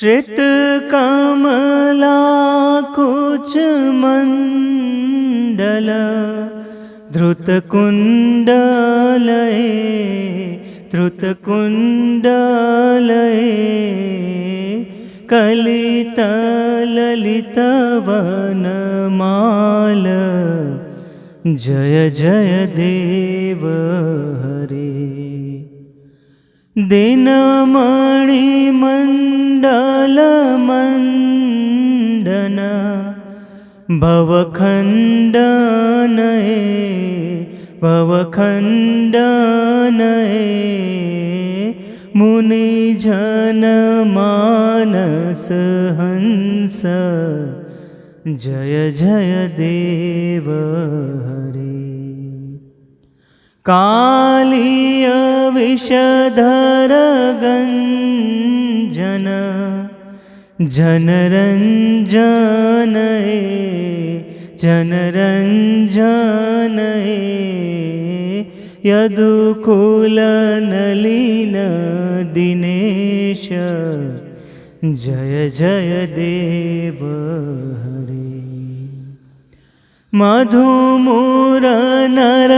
श्रित कमला कुच मंडल धृत कुंडलये धृत कुंडलये कलित ललित वनमाल जय जय देव हरे। दिनमणि मंडल मंडन भवखंडनये भवखंडनये मुनिजन मानस हंस जय जय देव हरे। कालीय विषधर गंजन जनरंजनये जनरंजनये यदुकुल नलिन दिनेश जय जय देव हरे। मधुमूर नर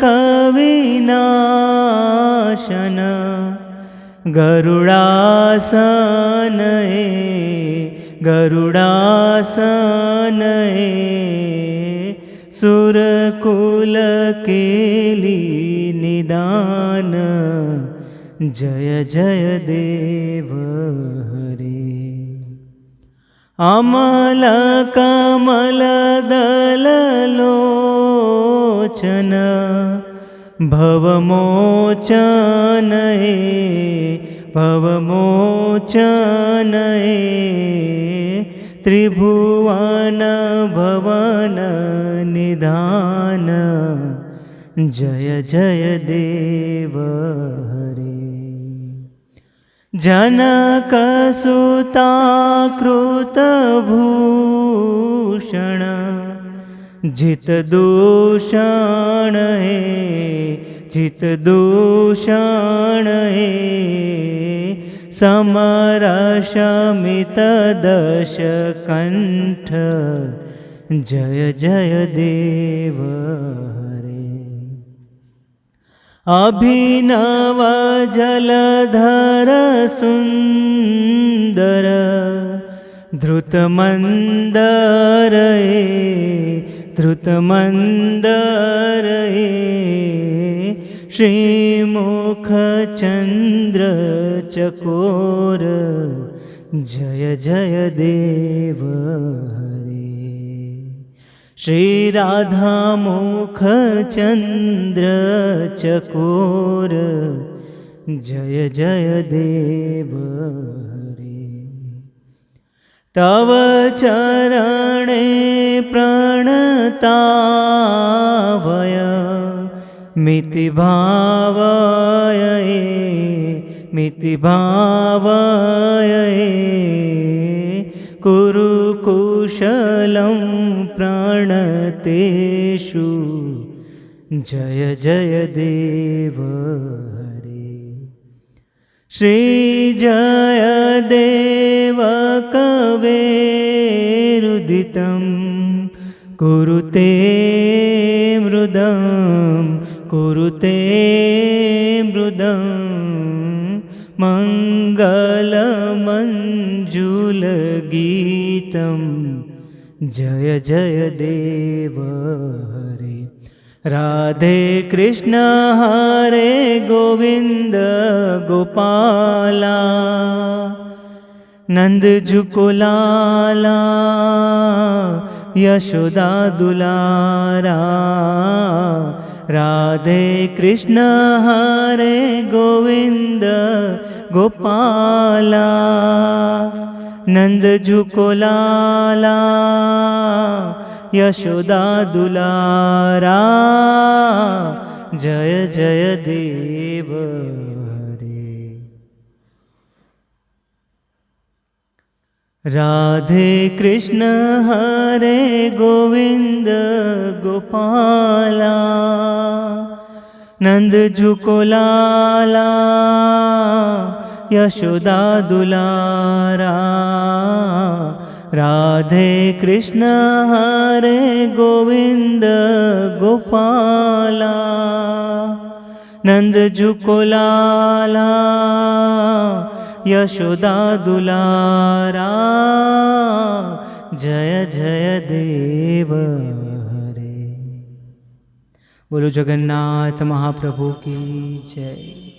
कविनाशन गरुडासनये गरुडासनये सुरकुल केली निदान जय जय देव हरे। अमल कमल दल लोचन भवमोचनये भवमोचनये त्रिभुवन भवन निधान जय जय देव हरे। जनकसुता कृतभूषण जितदूषणये जितदूषणये समरशमितदशकण्ठ जय जय देव हरे। अभिनव जलधर सुंदर धृतमंदरये धृतमंदरये श्रीमुख चंद्र चकोर जय जय देव हरे। श्री राधा मुख चंद्र चकोर जय जय देव हरे। तव चरणे प्रणतावय मिति भावये मिति भावये कुरु कुशलं प्रणतेषु जय जय देव हरे। श्री जय देव कवेरुदितं कुरुते मृदं कुरुते मृदं मङ्गलमञ्जुलगीतं जय जय देव हरे। राधे कृष्ण हरे गोविंद गोपाला नंद जुकुलाला यशोदा दुलारा। राधे कृष्ण हरे गोविंद गोपाला नंद जुकुलाला यशोदा दुलारा जय जय देव हरे। राधे कृष्ण हरे गोविंद गोपाला नंद जुकुलाला यशोदा दुलारा। राधे कृष्ण हरे गोविंद गोपाला, नंद झुको लाला, यशोदा दुलारा। जय जय देव हरे। बोलो जगन्नाथ महाप्रभु की जय।